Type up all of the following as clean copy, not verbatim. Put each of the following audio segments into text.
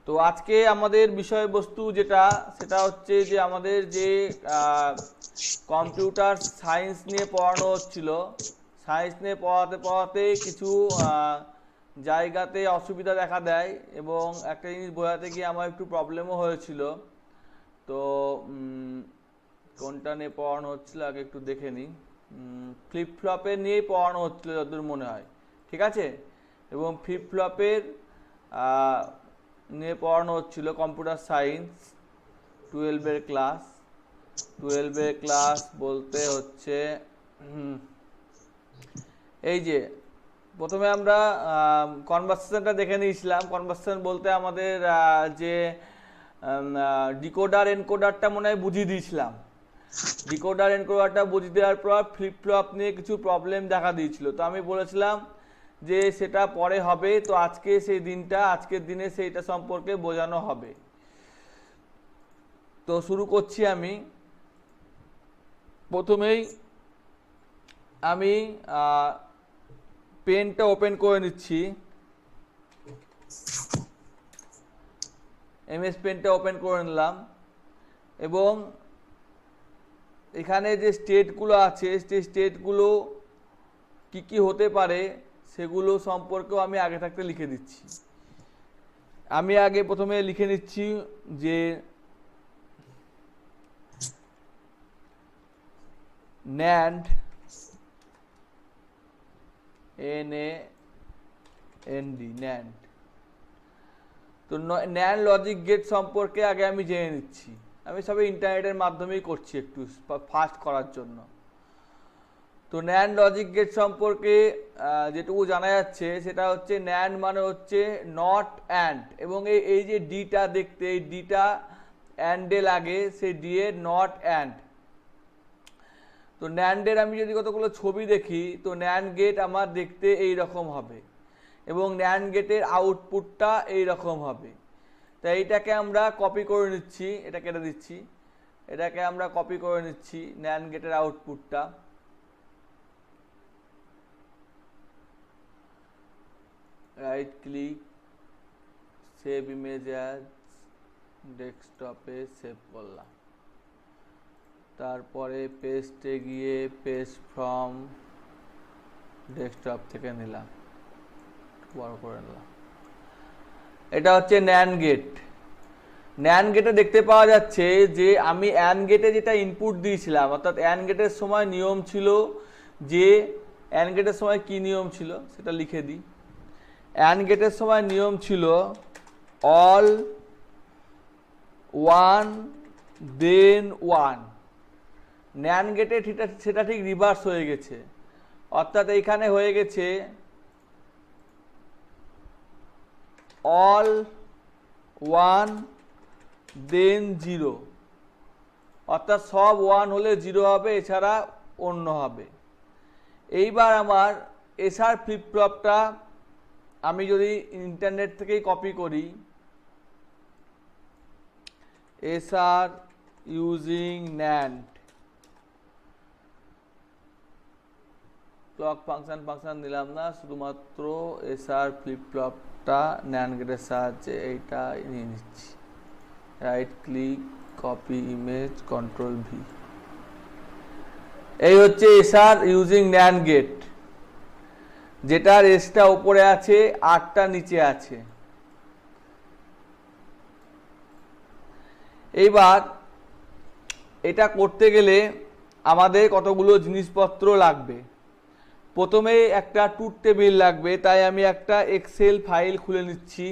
তো আজকে আমাদের বিষয়বস্তু যেটা সেটা হচ্ছে যে আমাদের যে কম্পিউটার সায়েন্স নিয়ে পড়ানো হচ্ছিল, সায়েন্স নিয়ে পড়াতে পড়াতে কিছু জায়গাতে অসুবিধা দেখা দেয় এবং একটা জিনিস বোঝাতে গিয়ে আমার একটু প্রবলেমও হয়েছিল। তো কোনটা নিয়ে পড়ানো হচ্ছিল আগে একটু দেখে নিই। ফ্লিপ ফ্লপের নিয়েই পড়ানো হচ্ছিল যতদূর মনে হয়, ঠিক আছে। এবং ফ্লিপ ফ্লপের নিয়ে পড়ানো হচ্ছিল কম্পিউটার সায়েন্স 12-এর ক্লাস। 12-এর ক্লাস বলতে হচ্ছে এই যে প্রথমে আমরা কনভার্সেশনটা দেখে নিয়েছিলাম। কনভার্সেশন বলতে আমাদের যে ডিকোডার এনকোডারটা মনে হয় বুঝিয়ে দিয়েছিলাম। ডিকোডার এনকোডারটা বুঝিয়ে দেওয়ার পর ফ্লিপ ফ্লপ নিয়ে কিছু প্রবলেম দেখা দিয়েছিল। তো আমি বলেছিলাম যে সেটা পরে হবে, তো আজকে সেই দিনটা, আজকের দিনে সেইটা সম্পর্কে বোঝানো হবে। তো শুরু করছি আমি। প্রথমেই আমি পেনটা ওপেন করে নিচ্ছি, এমএস পেনটা ওপেন করে নিলাম এবং এখানে যে স্টেটগুলো আছে সেই স্টেটগুলো কি কি হতে পারে সেগুলো সম্পর্কেও আমি আগে থাকতে লিখে দিচ্ছি। আমি আগে প্রথমে লিখে নিচ্ছি যে NAND, NAND, NAND। তো NAND লজিক গেট সম্পর্কে আগে আমি জেনে নিচ্ছি। আমি সবে ইন্টারনেটের মাধ্যমেই করছি একটু ফাস্ট করার জন্য। তো NAND লজিক গেট সম্পর্কে যেটুকু জানা যাচ্ছে সেটা হচ্ছে NAND মানে হচ্ছে নট অ্যান্ড, এবং এই যে ডিটা দেখতে, এই ডিটা অ্যান্ডে লাগে, সেই ডি এর নট অ্যান্ড। তো ন্যান্ডের আমি যদি কতগুলো ছবি দেখি তো NAND গেট আমার দেখতে এই রকম হবে এবং NAND গেটের আউটপুটটা এই রকম হবে। তাই এইটাকে আমরা কপি করে নিচ্ছি, এটা কেটে দিচ্ছি, এটাকে আমরা কপি করে নিচ্ছি NAND গেটের আউটপুটটা। Right click, save image as, ডেস্কটপে সেভ করলাম। তারপরে পেস্টে গিয়ে পেস্ট ফ্রম ডেস্কটপ থেকে নিলাম, বড় করে নিলাম। এটা হচ্ছে NAND গেট। NAND গেটে দেখতে পাওয়া যাচ্ছে যে আমি AND গেটে যেটা ইনপুট দিয়েছিলাম, অর্থাৎ AND গেটের সময় নিয়ম ছিল যে, AND গেটের সময় কি নিয়ম ছিল সেটা লিখে দিই। AND গেটের সময় নিয়ম ছিল অল 1 দেন 1। NAND গেটে সেটা ঠিক রিভার্স হয়ে গেছে, অর্থাৎ এইখানে হয়ে গেছে অল 1 দেন 0, অর্থাৎ সব 1 হলে 0 হবে, এছাড়া অন্য হবে। এইবার আমার এসআর ফ্লিপ ফ্লপটা আমি যদি ইন্টারনেট থেকেই কপি করি, SR using NAND, clock function নিলাম না, শুধুমাত্র এসআর ফ্লিপ ফ্লপটা NAND গেটের সাহায্যে এইটা নিয়ে নিচ্ছি। Right click, copy image, control V. এই হচ্ছে এসআর ইউজিং NAND গেট, যেটার এসটা উপরে আছে, আরটা নিচে আছে। এইবার এটা করতে গেলে আমাদের কতগুলো জিনিসপত্র লাগবে। প্রথমে একটা ট্রুথ টেবিল লাগবে, তাই আমি একটা এক্সেল ফাইল খুলে নিচ্ছি।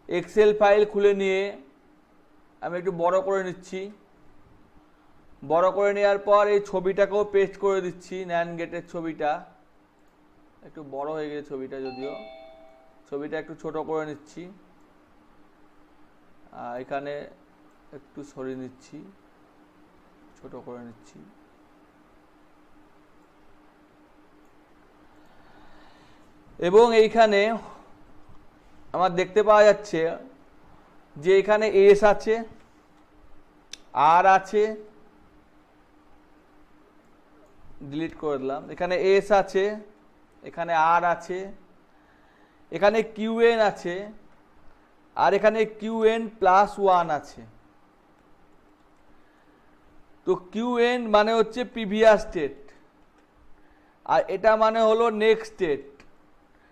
এক্সেল ফাইল খুলে নিয়ে আমি একটু বড় করে নিচ্ছি। বড় করে নেওয়ার পর এই ছবিটাকেও পেস্ট করে দিচ্ছি, NAND গেটের ছবিটা। একটু বড় হয়ে গেছে ছবিটা, যদিও ছবিটা একটু ছোট করে নিচ্ছি। এখানে একটু সরিয়ে নিচ্ছি, ছোট করে নিচ্ছি। এবং এইখানে আমার দেখতে পাওয়া যাচ্ছে যে এখানে এস আছে, আর আছে, ডিলিট করে দিলাম। এখানে এস আছে, এখানে আর আছে, এখানে কিউএন আছে আর এখানে কিউএন প্লাস 1 আছে। তো কিউএন মানে হচ্ছে প্রিভিয়াস স্টেট আর এটা মানে হলো নেক্সট স্টেট।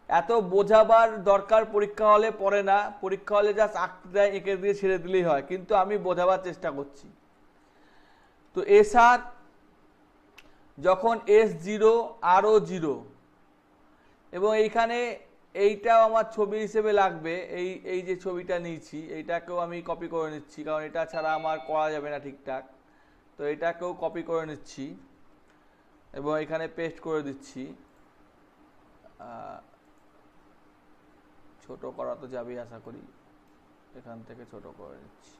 এত বোঝাবার দরকার পরীক্ষা হলে পড়ে না, পরীক্ষা হলে জাস্ট আঁকতে দেয়, এঁকে দিয়ে ছেড়ে দিলেই হয়, কিন্তু আমি বোঝাবার চেষ্টা করছি। তো এস আর যখন S0 আরও 0 এবং এইখানে এইটাও আমার ছবি হিসেবে লাগবে, এই যে ছবিটা নিয়েছি এইটাকেও আমি কপি করে নিচ্ছি, কারণ এটা ছাড়া আমার করা যাবে না ঠিকঠাক। তো এটাকেও কপি করে নিচ্ছি এবং এখানে পেস্ট করে দিচ্ছি। ছোট করা তো যাবেই আশা করি, এখান থেকে ছোট করে নিচ্ছি।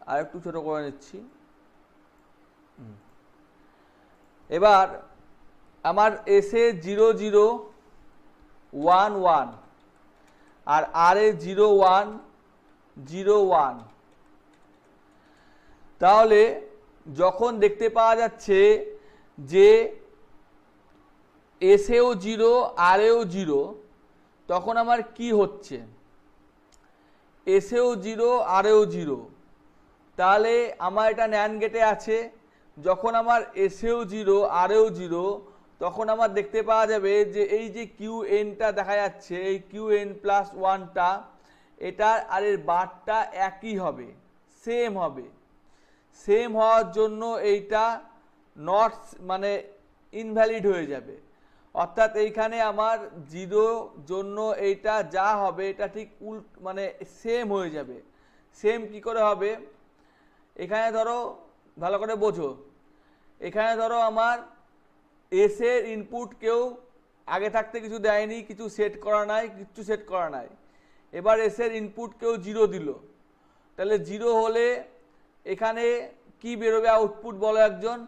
আর একটু ছোট করে নিচ্ছি। এবার আমার এসে 0 0 1 1 আর আর এ 0 1 0 1। তাহলে যখন দেখতে পাওয়া যাচ্ছে যে এসেও 0 আর এও 0, তখন আমার কি হচ্ছে? এসেও 0 আর এও 0, তাহলে আমার এটা ন্যান্ড গেটে আছে। যখন আমার এসেও 0 আর এও 0, তখন আমার দেখতে পাওয়া যাবে যে এই যে কিউ এনটা দেখা যাচ্ছে, এই কিউ এন প্লাস 1টা, এটার আর এর বারটা একই হবে, সেম হবে। সেম হওয়ার জন্য এইটা নট মানে ইনভ্যালিড হয়ে যাবে, অর্থাৎ এইখানে আমার 0 জন্য এইটা যা হবে এটা ঠিক মানে সেম হয়ে যাবে। সেম কি করে হবে? এখানে ধরো ভালো করে বোঝো, এখানে ধরো আমার এস এর ইনপুট কেউ আগে থাকতে কিছু দেয়নি, কিছু সেট করা নাই, কিচ্ছু সেট করা নাই। এবার এস এর ইনপুট কেউ 0 দিল, তাহলে 0 হলে এখানে কি বেরোবে আউটপুট বলো একজন?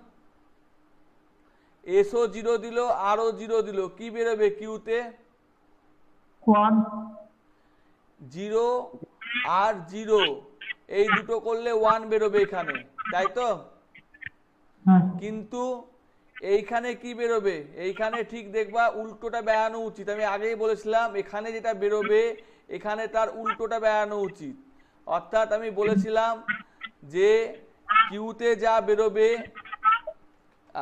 এসও 0 দিল, আরও 0 দিল, কি বেরোবে কিউতে? 1 0 আর 0 এই দুটো করলে 1 বেরোবে এখানে, তাই তো? কিন্তু এইখানে কি বেরোবে? এইখানে ঠিক দেখবা উল্টোটা বেরানো উচিত। আমি আগেই বলেছিলাম এখানে যেটা বেরোবে এখানে তার উল্টোটা বেরানো উচিত। অর্থাৎ আমি বলেছিলাম যে কিউতে যা বেরোবে,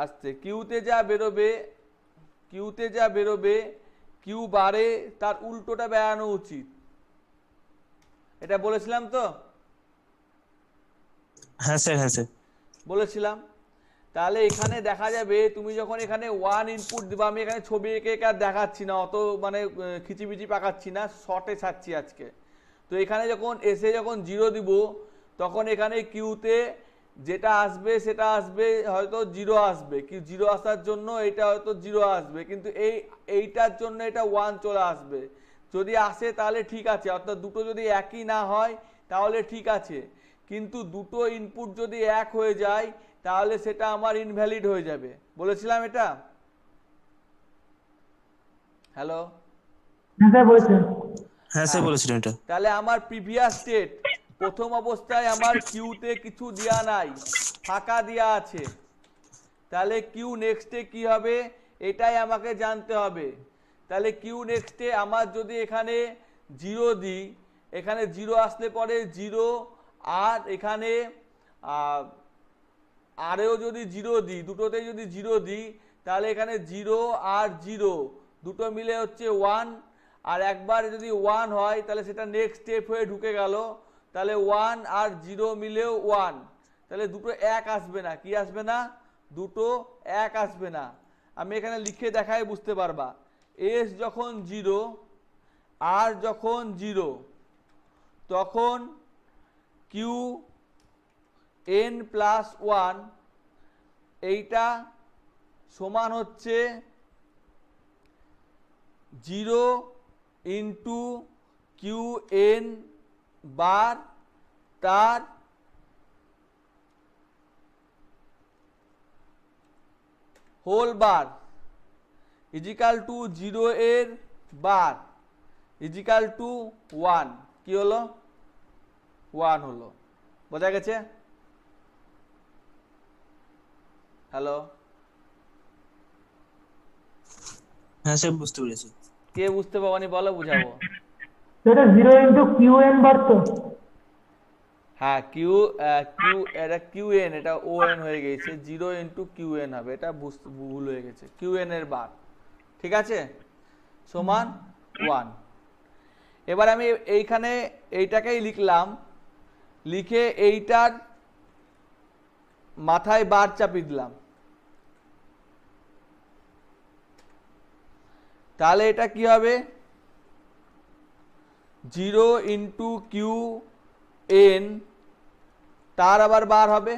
আসছে কিউতে যা বেরোবে, কিউতে যা বেরোবে কিউ বারে তার উল্টোটা বেরানো উচিত। এটা বলেছিলাম তো? হ্যাঁ স্যার, হ্যাঁ স্যার বলেছিলাম। তাহলে এখানে দেখা যাবে তুমি যখন এখানে 1 ইনপুট দিবা, আমি এখানে ছবি এঁকে এঁকে আর দেখাচ্ছি না, অত মানে খিচিবিচি পাকাচ্ছি না, শর্টে ছাড়ছি আজকে। তো এখানে যখন এসে যখন 0 দিব, তখন এখানে কিউতে যেটা আসবে সেটা আসবে, হয়তো 0 আসবে, কি 0 আসার জন্য এটা হয়তো 0 আসবে, কিন্তু এইটার জন্য এটা 1 চলে আসবে। যদি আসে তাহলে ঠিক আছে, অর্থাৎ দুটো যদি একই না হয় তাহলে ঠিক আছে, কিন্তু দুটো ইনপুট যদি এক হয়ে যায় তাহলে সেটা আমার ইনভ্যালিড হয়ে যাবে। বলেছিলাম এটা? হ্যালো, হ্যাঁ স্যার বলেছিলেন এটা। তাহলে আমার প্রিভিয়াস স্টেট প্রথম অবস্থায় আমার কিউতে কিছু দেয়া নাই, ফাঁকা দেয়া আছে, তাহলে কিউ নেক্সটে কি হবে এটাই আমাকে জানতে হবে। তাহলে কিউ নেক্সটে আমার যদি এখানে 0 দিই, এখানে 0 আসলে পরে 0, আর এখানে আরেও যদি 0 দিই, দুটোতে যদি 0 দিই, তাহলে এখানে 0 আর 0 দুটো মিলে হচ্ছে 1, আর একবার যদি 1 হয় তাহলে সেটা নেক্সট স্টেপ হয়ে ঢুকে গেল, তাহলে 1 আর 0 মিলেও 1, তাহলে দুটো এক আসবে না। কি আসবে না? দুটো এক আসবে না। আমি এখানে লিখে দেখাই বুঝতে পারবা। এস যখন 0 আর যখন 0, তখন কিউ এন প্লাস 1 এইটা সমান হচ্ছে 0 ইন্টু কিউ এন বার তার হোল বার ইজিক্যাল টু 0 এর বার ইজিক্যাল টু 1। কি হলো? ওয়ান হলো। বোঝা গেছে? হ্যালো, হ্যাঁ স্যার বুঝতে পেরেছি। কে বুঝতে পারনি বলো, বুঝাবো। এটা 0 ইন্টু কিউ এন বার তো? হ্যাঁ, কিউ কিউ, এটা কিউ এন, এটা ও এন হয়ে গেছে, 0 × কিউ এন হবে, এটা ভুল হয়ে গেছে, কিউ এন এর বার। ঠিক আছে, সমান 1। এবার আমি এইখানে এইটাকেই লিখলাম, লিখে এইটার মাথায় বার চাপিয়ে দিলাম। তাহলে এটা কি হবে? 0 × কিউ এন, তার আবার বার হবে,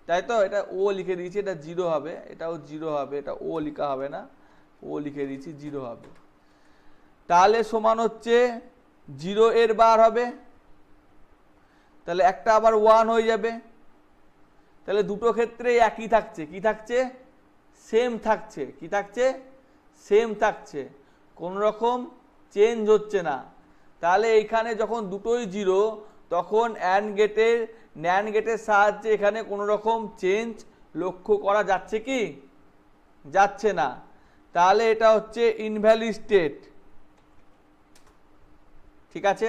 তাই তো? এটা ও লিখে দিয়েছি, এটা 0 হবে, এটাও 0 হবে, এটা ও লেখা হবে না, ও লিখে দিয়েছি, 0 হবে। তাহলে সমান হচ্ছে 0 এর বার হবে, তাহলে একটা আবার 1 হয়ে যাবে। তাহলে দুটো ক্ষেত্রে একই থাকছে, কি থাকছে? সেম থাকছে। কি থাকছে? সেম থাকছে, কোনো রকম চেঞ্জ হচ্ছে না। তাহলে এইখানে যখন দুটোই 0, তখন ন্যান্ড গেটের সাহায্যে এখানে কোনো রকম চেঞ্জ লক্ষ্য করা যাচ্ছে কি? যাচ্ছে না। তাহলে এটা হচ্ছে ইনভ্যালিড স্টেট। ঠিক আছে,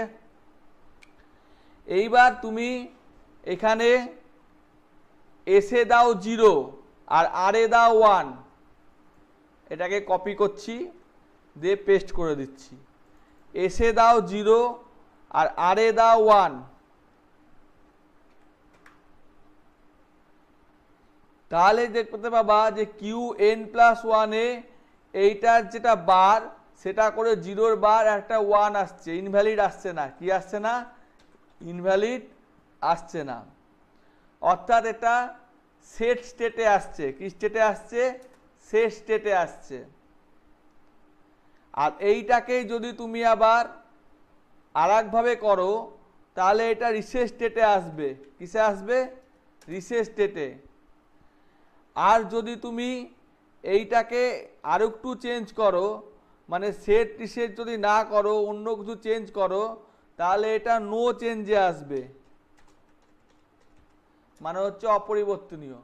এইবার তুমি এখানে এসে দাও 0 আর আর এ দাও 1, এটাকে কপি করছি, দিয়ে পেস্ট করে দিচ্ছি। এসে দাও 0 আর আর এ দাও 1, তাহলে দেখতে পাবা যে কিউ এন প্লাস 1 এ এইটার যেটা বার, সেটা করে 0-র বার একটা 1 আসছে, ইনভ্যালিড আসছে না। কি আসছে না? ইনভ্যালিড আসছে না। অর্থাৎ এটা সেট স্টেটে আসছে। কি স্টেটে আসছে? সেট স্টেটে আসছে। আর এইটাকেই যদি তুমি আবার আর একভাবে করো, তাহলে এটা রিসেট স্টেটে আসবে। কিসে আসবে? রিসেট স্টেটে। আর যদি তুমি এইটাকে আর একটু চেঞ্জ করো, মানে সেট রিসেট যদি না করো, অন্য কিছু চেঞ্জ করো, তাহলে এটা নো চেঞ্জে আসবে, মানে হচ্ছে অপরিবর্তনীয়।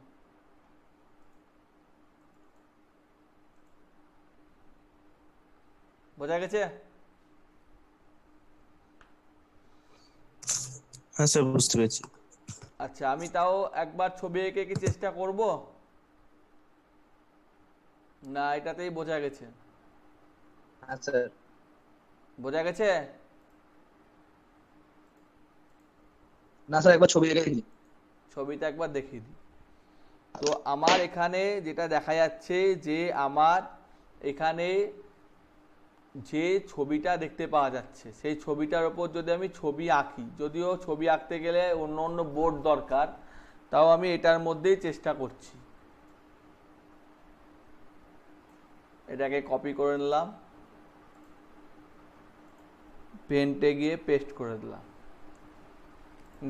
বোঝা গেছে? হ্যাঁ স্যার বুঝতে পেরেছি। আচ্ছা, আমি তাও একবার ছবি এঁকে কি চেষ্টা করব? না, এটাতেই বোঝা গেছে। হ্যাঁ স্যার। বোঝা গেছে? না স্যার, একবার ছবি এঁকে দিন। ছবিটা একবার দেখিয়ে দিই। তো আমার এখানে যেটা দেখা যাচ্ছে, যে আমার এখানে যে ছবিটা দেখতে পাওয়া যাচ্ছে, সেই ছবিটার ওপর যদি আমি ছবি আঁকি, যদিও ছবি আঁকতে গেলে অন্য অন্য বোর্ড দরকার, তাও আমি এটার মধ্যেই চেষ্টা করছি। এটাকে কপি করে নিলাম, পেন্টে গিয়ে পেস্ট করে দিলাম।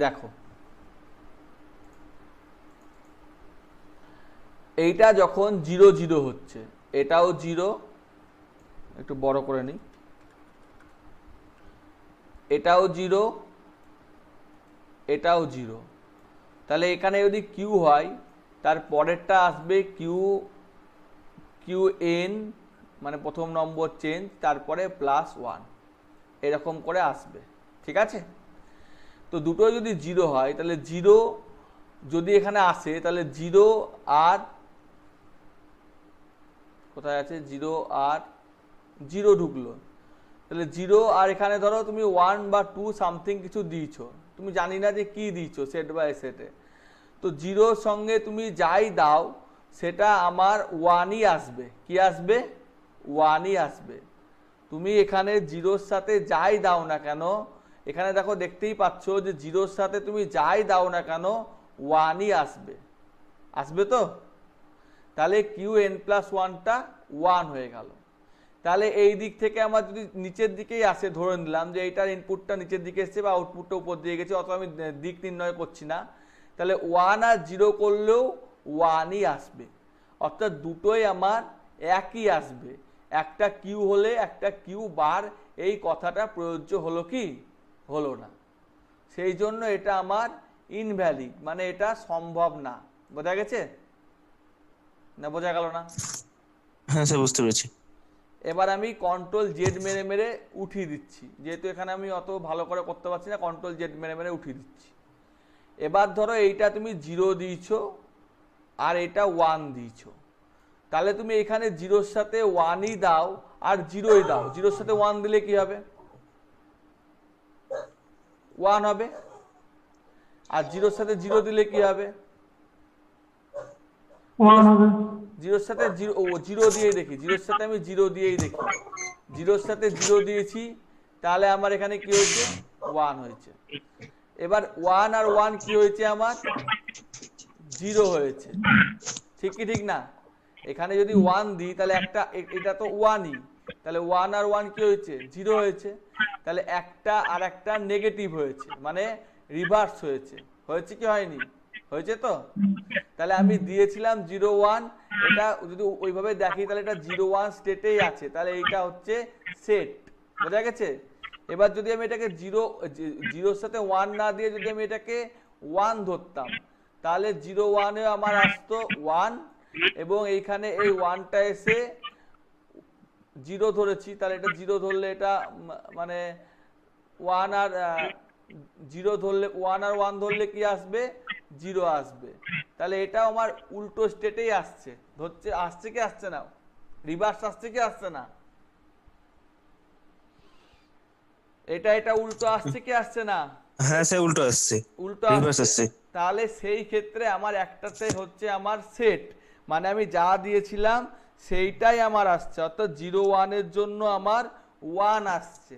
দেখো, এইটা যখন 0 হচ্ছে, এটাও 0, একটু বড় করে নিই, এটাও 0, এটাও 0। তাহলে এখানে যদি কিউ হয়, তার পরেরটা আসবে কিউ এন, মানে প্রথম নম্বর চেঞ্জ, তারপরে +1, এরকম করে আসবে। ঠিক আছে, তো দুটো যদি 0 হয়, তাহলে 0 যদি এখানে আসে, তাহলে 0 আর কোথায় আছে? 0 আর 0 ঢুকলো, তাহলে 0 আর এখানে ধরো তুমি 1 বা 2 সামথিং কিছু দিয়েছো, তুমি জানি না যে কি দিয়েছো সেট বাই সেটে, তো 0-র সঙ্গে তুমি যাই দাও সেটা আমার 1ই আসবে। কি আসবে? 1ই আসবে। তুমি এখানে 0-র সাথে যাই দাও না কেন, এখানে দেখো দেখতেই পাচ্ছ যে 0-র সাথে তুমি যাই দাও না কেন 1ই আসবে। আসবে তো? তাহলে কিউ এন প্লাস 1টা 1 হয়ে গেল। তাহলে এই দিক থেকে আমার যদি নিচের দিকেই আসে, ধরে নিলাম যে এইটার ইনপুটটা নিচের দিকে এসছে বা আউটপুটটা উপর দিয়ে গেছে, অথবা আমি দিক নির্ণয় করছি না, তাহলে 1 আর 0 করলেও 1ই আসবে। অর্থাৎ দুটোই আমার একই আসবে। একটা কিউ হলে একটা কিউ বার, এই কথাটা প্রযোজ্য হলো কি? হলো না। সেই জন্য এটা আমার ইনভ্যালিড, মানে এটা সম্ভব না। বোঝা গেছে না? বোঝা গেল না? হ্যাঁ স্যার বুঝতে পেরেছি। এবার আমি কন্ট্রোল জেড মেরে মেরে উঠিয়ে দিচ্ছি, যেহেতু এখানে আমি অত ভালো করে করতে পারছি না, কন্ট্রোল জেড মেরে মেরে উঠিয়ে দিচ্ছি। এবার ধরো এইটা তুমি 0 দিয়েছো আর এটা 1 দিয়েছো, তাহলে তুমি এখানে 0-র সাথে 1ই দাও আর 0ই দাও। 0-র সাথে 1 দিলে কি হবে? 1 হবে। আর 0-র সাথে 0 দিলে কি হবে? 1 হবে। 0-র সাথে 0 দিয়েই দেখি, 0-র সাথে আমি 0 দিয়েই দেখি। 0-র সাথে 0 দিয়েছি, তাহলে আমার এখানে কি হয়েছে? 1 হয়েছে। এবার 1 আর 1 কি হয়েছে? আমার 0 হয়েছে। ঠিক কি ঠিক না? এখানে যদি 1 দিই তাহলে একটা, এটা তো 1ই, তাহলে 1 আর 1 কি হয়েছে? 0 হয়েছে। তাহলে একটা আর একটা নেগেটিভ হয়েছে, মানে রিভার্স হয়েছে। হয়েছে কি হয়নি? হয়েছে তো? তাহলে আমি দিয়েছিলাম 0 1, এটা যদি ওইভাবে দেখি তাহলে এটা 0 1 স্টেটেই আছে, তাহলে এইটা হচ্ছে সেট। বোঝা গেছে? এবার যদি আমি এটাকে 0-0-র সাথে 1 না দিয়ে যদি আমি এটাকে 1 ধরতাম, তাহলে 0 1 এ আমার আসতো 1, এবং এইখানে এই 1টা এসে 0 ধরেছি, তাহলে এটা 0 ধরলে এটা মানে 1 আর 0 ধরলে, 1 আর 1 ধরলে কি আসবে? 0 আসবে। তাহলে এটাও আমার উল্টো স্টেটেই আসছে। ধরছে, আসছে কি আসছে না? রিভার্স আসছে কি আসছে না? এটা উল্টো আসছে কি আসছে না? হ্যাঁ স্যার উল্টো আসছে, উল্টো রিভার্স আসছে। আসছে। তাহলে সেই ক্ষেত্রে আমার একটাতে হচ্ছে আমার সেট, মানে আমি যা দিয়েছিলাম সেইটাই আমার আসছে। অর্থাৎ 0 1 এর জন্য আমার 1 আসছে,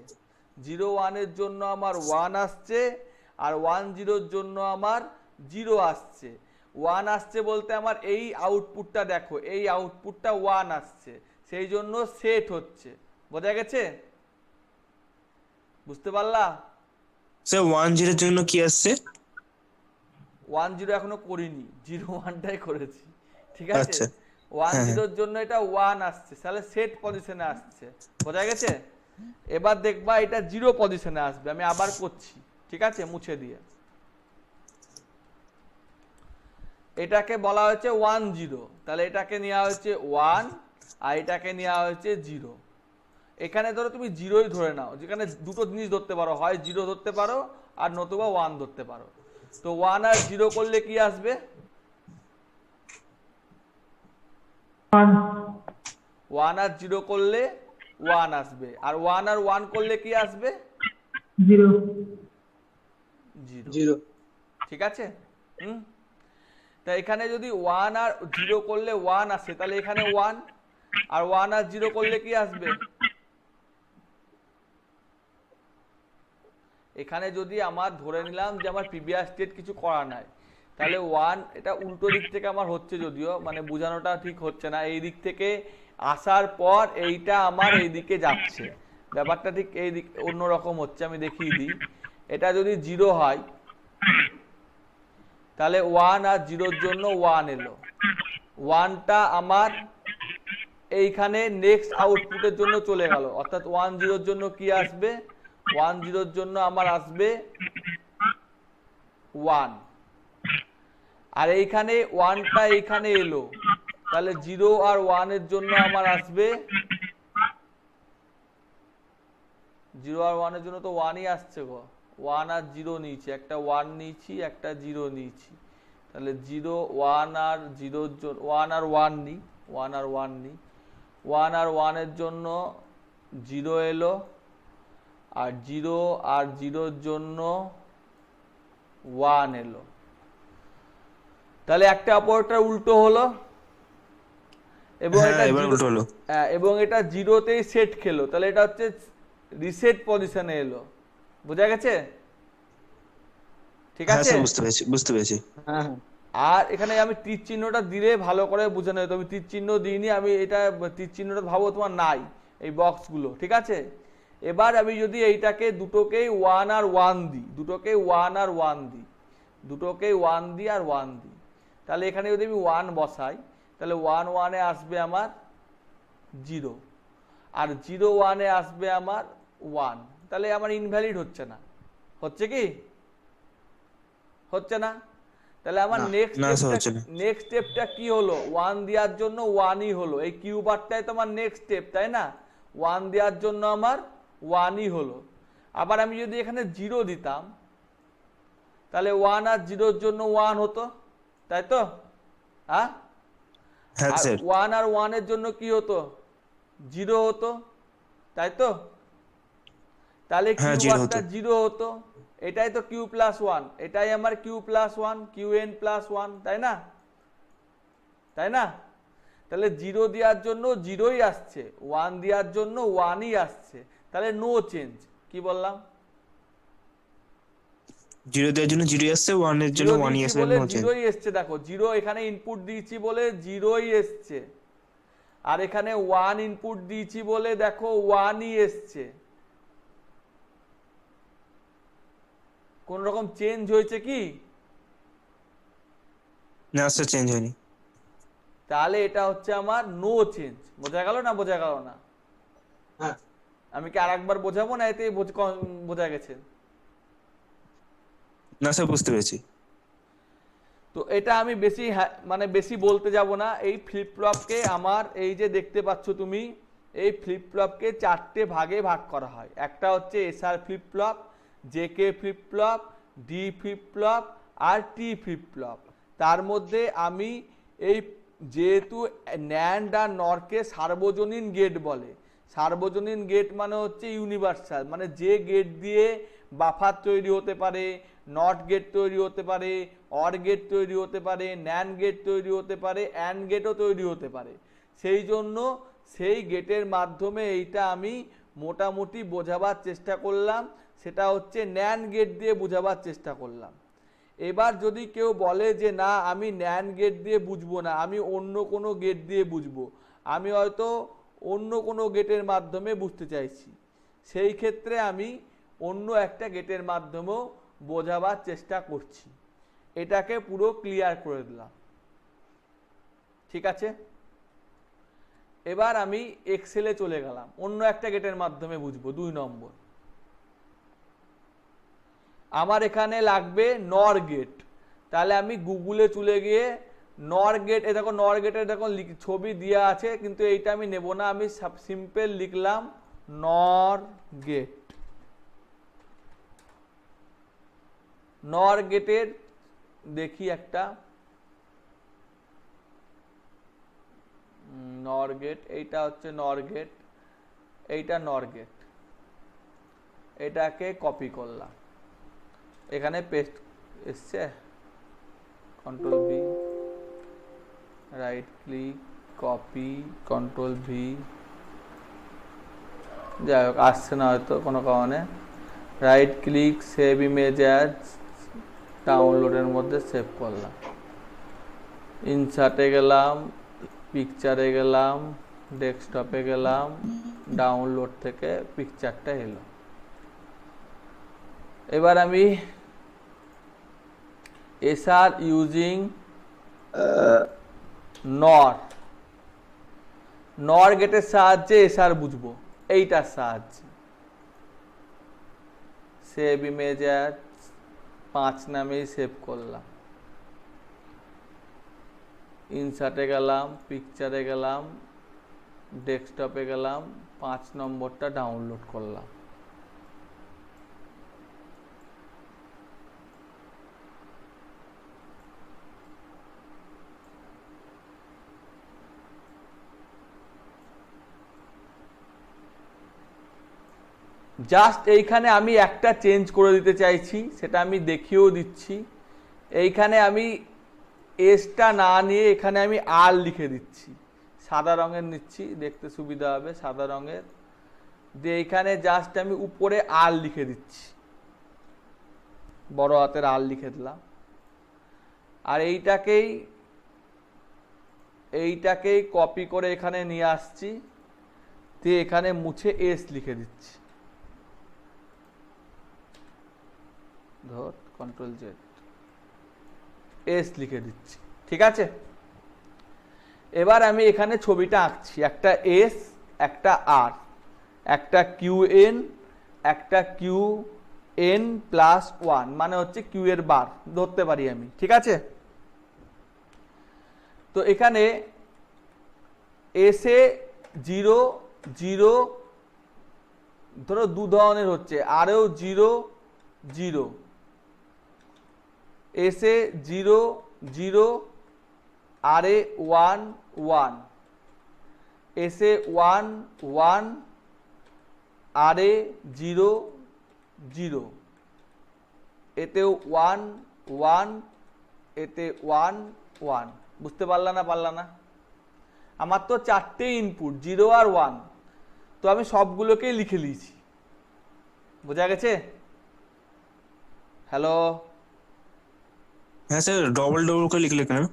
0 1 এর জন্য আমার 1 আসছে, আর 1 0-র জন্য আমার 0 আসছে। 1 আসছে বলতে আমার এই আউটপুটটা দেখো, এই আউটপুটটা 1 আসছে, সেই জন্য সেট হচ্ছে। বোঝা গেছে? বুঝতে পারলা? স্যার 1 0 এর জন্য কি আসছে? 1 0 এখনো করিনি, 0 1টাই করেছি। ঠিক আছে? আচ্ছা 1 হ্যাঁ, 0-র জন্য এটা 1 আসছে, তাহলে সেট পজিশনে আসছে। বোঝা গেছে? এবার দেখবা এটা 0 পজিশনে আসবে। আমি আবার করছি, ঠিক আছে, মুছে দিয়ে। এটাকে বলা হয়েছে 1 0, তাহলে এটাকে নেওয়া হয়েছে 1 আর এটাকে নেওয়া হয়েছে 0। এখানে ধরো তুমি 0ই ধরে নাও, যেখানে দুটো জিনিস ধরতে পারো, হয় 0 ধরতে পারো আর নতুবা 1 ধরতে পারো। তো 1 আর 0 করলে কি আসবে? 1 1 আর 0 করলে 1 আসবে, আর 1 আর 1 করলে কি আসবে? 0 0। 0 ঠিক আছে? হুম। তা এখানে যদি 1 আর 0 করলে 1 আসে, তাহলে এখানে 1, আর 1 আর 0 করলে কি আসবে? এখানে যদি আমার ধরে নিলাম যে আমার প্রিভিয়াস স্টেট কিছু করা নাই, তাহলে 1, এটা উল্টো দিক থেকে আমার হচ্ছে, যদিও মানে বোঝানোটা ঠিক হচ্ছে না। এই দিক থেকে আসার পর এইটা আমার এই দিকে যাচ্ছে, ব্যাপারটা ঠিক এই দিক অন্যরকম হচ্ছে। আমি দেখিয়ে দিই। এটা যদি 0 হয়, তাহলে 1 আর 0-র জন্য 1 এলো, 1টা আমার এইখানে নেক্সট আউটপুটের জন্য চলে গেল। অর্থাৎ 1 0-র জন্য কি আসবে? 1 0-র জন্য আমার আসবে 1, আর এইখানে 1টা এইখানে এলো, তাহলে 0 আর 1 এর জন্য আমার আসবে, 0 আর 1 এর জন্য তো 1ই আসছে গো। 1 আর 0 নিয়েছি, একটা 1 নিয়েছি, একটা 0 নিয়েছি, তাহলে 0 1 আর 0-র জন্য 1 আর 1 নিই, 1 আর 1 নিই, 1 আর 1 এর জন্য 0 এলো, আর 0 আর 0-র জন্য 1 এলো। তাহলে একটা অপরটা উল্টো হলো, এবং হ্যাঁ এটা এবার 0, উল্টো হলো। এবং এটা 0-তেই সেট খেলো, তাহলে এটা হচ্ছে রিসেট পজিশনে এলো। বোঝা গেছে? ঠিক হ্যাঁ আছে? স্যার বুঝতে পেরেছি, বুঝতে পেরেছি। হ্যাঁ হ্যাঁ আর এখানে আমি তীর চিহ্নটা দিলে ভালো করে বোঝানো যেত। আমি তীর চিহ্ন দিইনি, আমি এটা তীর চিহ্নটা ভাবো তোমার নাই এই বক্সগুলো। ঠিক আছে? এবার আমি যদি এইটাকে দুটোকেই 1 আর 1 দিই, দুটোকেই 1 আর 1 দিই, দুটোকেই 1 দিই আর 1 দিই, তাহলে এখানে যদি আমি 1 বসাই, তাহলে 1 1 এ আসবে আমার 0, আর 0 1 এ আসবে আমার 1, তাহলে আমার ইনভ্যালিড হচ্ছে না। হচ্ছে কি? হচ্ছে না? তাহলে আমার না, নেক্সট না স্যার স্টেপটা হচ্ছে না। নেক্সট স্টেপটা কি হলো? 1 দেওয়ার জন্য 1ই হলো, এই কিউ বারটাই তো আমার নেক্সট স্টেপ, তাই না? 1 দেওয়ার জন্য আমার 1ই হলো। আবার আমি যদি এখানে 0 দিতাম তাহলে 1 আর 0-র জন্য 1 হতো, তাই তো? হ্যাঁ, হ্যাঁ আর স্যার। 1 আর 1 এর জন্য কি হতো? 0 হতো, তাই তো? তাহলে হ্যাঁ, কিউ 0 বারটা হতো। 0 হতো। এটাই তো কিউ প্লাস 1, এটাই আমার Q plus 1, Q N plus 1, তাই না? তাই না? তাহলে 0 দেওয়ার জন্য 0ই আসছে, 1 দেওয়ার জন্য 1ই আসছে, তাহলে নো চেঞ্জ। কি বললাম? 0 দেওয়ার জন্য 0 আসছে, 1 এর জন্য 0 1ই দিয়েছি আসবে, বলে নো চেঞ্জ। 0ই এসছে, দেখো 0 এখানে ইনপুট দিয়েছি বলে 0ই এসছে, আর এখানে 1 ইনপুট দিয়েছি বলে দেখো 1ই এসছে। কোন রকম চেঞ্জ হয়েছে কি? না স্যার, চেঞ্জ হয়নি। তাহলে এটা হচ্ছে আমার নো চেঞ্জ। বোঝা গেল না? বোঝা গেল না? হ্যাঁ আমি কি আরেকবার বোঝাবো না এতে বোঝা গেছে? না স্যার, বুঝতে পেরেছি। তো এটা আমি বেশি মানে বেশি বলতে যাব না। এই ফ্লিপ ফ্লপকে আমার এই যে দেখতে পাচ্ছ তুমি, এই ফ্লিপ ফ্লপকে 4টে ভাগে ভাগ করা হয়। একটা হচ্ছে SR flip flop, JK flip flop, D flip flop আর টি ফ্লিপ ফ্লপ। তার মধ্যে আমি এই যেহেতু ন্যান্ড আর নরকে সার্বজনীন গেট বলে, সার্বজনীন গেট মানে হচ্ছে ইউনিভার্সাল, মানে যে গেট দিয়ে বাফার তৈরি হতে পারে, নট গেট তৈরি হতে পারে, অর গেট তৈরি হতে পারে, ন্যান গেট তৈরি হতে পারে, অ্যান্ড গেটও তৈরি হতে পারে। সেই জন্য সেই গেটের মাধ্যমে এইটা আমি মোটামুটি বোঝাবার চেষ্টা করলাম, সেটা হচ্ছে ন্যান গেট দিয়ে বোঝাবার চেষ্টা করলাম। এবার যদি কেউ বলে যে না আমি ন্যান গেট দিয়ে বুঝবো না, আমি অন্য কোনো গেট দিয়ে বুঝবো, আমি হয়তো অন্য কোনো গেটের মাধ্যমে বুঝতে চাইছি, সেই ক্ষেত্রে আমি অন্য একটা গেটের মাধ্যমেও বোঝাবার চেষ্টা করছি। এটাকে পুরো ক্লিয়ার করে দিলাম, ঠিক আছে? এবার আমি এক্সেলে চলে গেলাম, অন্য একটা গেটের মাধ্যমে বুঝবো। 2 নম্বর, আমার এখানে লাগবে নর গেট। তাহলে আমি গুগলে চলে গিয়ে নর গেট, এ দেখো নর গেটের দেখো ছবি দেওয়া আছে, কিন্তু এইটা আমি নেব না, আমি সিম্পল লিখলাম নর গেট। নর গেটের দেখি একটা নর গেট, এইটা হচ্ছে নর গেট, এইটা নর গেট। এটাকে কপি করলাম, এখানে পেস্ট এসছে, control V, right click, copy, control V, যাই হোক আসছে না হয়তো কোনো কারণে। Right click, save image as, ডাউনলোডের মধ্যে সেভ করলাম, ইনসার্টে গেলাম, পিকচারে গেলাম, ডেস্কটপে গেলাম, ডাউনলোড থেকে পিকচারটা এলো। এবার আমি এসআর ইউজিং নর গেটের সাহায্যে এসআর বুঝবো, এইটার সাহায্যে। সেভ ইমেজ অ্যাজ 5 নামেই সেভ করলাম, ইনসার্টে গেলাম, পিকচারে গেলাম, ডেস্কটপে গেলাম, 5 নম্বরটা ডাউনলোড করলাম। জাস্ট এইখানে আমি একটা চেঞ্জ করে দিতে চাইছি, সেটা আমি দেখিয়েও দিচ্ছি। এইখানে আমি এসটা না নিয়ে এখানে আমি আর লিখে দিচ্ছি, সাদা রঙের নিচ্ছি, দেখতে সুবিধা হবে, সাদা রঙের দিয়ে এইখানে জাস্ট আমি উপরে আর লিখে দিচ্ছি, বড় হাতের আর লিখে দিলাম। আর এইটাকেই কপি করে এখানে নিয়ে আসছি, দিয়ে এখানে মুছে এস লিখে দিচ্ছি, ধর কন্ট্রোল জেড, এস লিখে দিচ্ছি, ঠিক আছে? এবার আমি এখানে ছবিটা আঁকছি, একটা এস, একটা আর, একটা কিউ এন, একটা কিউ এন প্লাস ওয়ান মানে হচ্ছে কিউ এর বার ধরতে পারি আমি, ঠিক আছে। তো এখানে এসে 0 0 ধরো দু ধরনের হচ্ছে, আরও 0 0, এসে 0 0, আরে 1 1, এসে 1 1, আরে 0 0, এতেও 1 1, এতে 1 1। বুঝতে পারলা না পারলা না? আমার তো চারটে ইনপুট 0 আর 1, তো আমি সবগুলোকেই লিখে নিয়েছি। বোঝা গেছে? হ্যালো? হ্যাঁ স্যার, ডবল ডবল করে লিখলে কেন?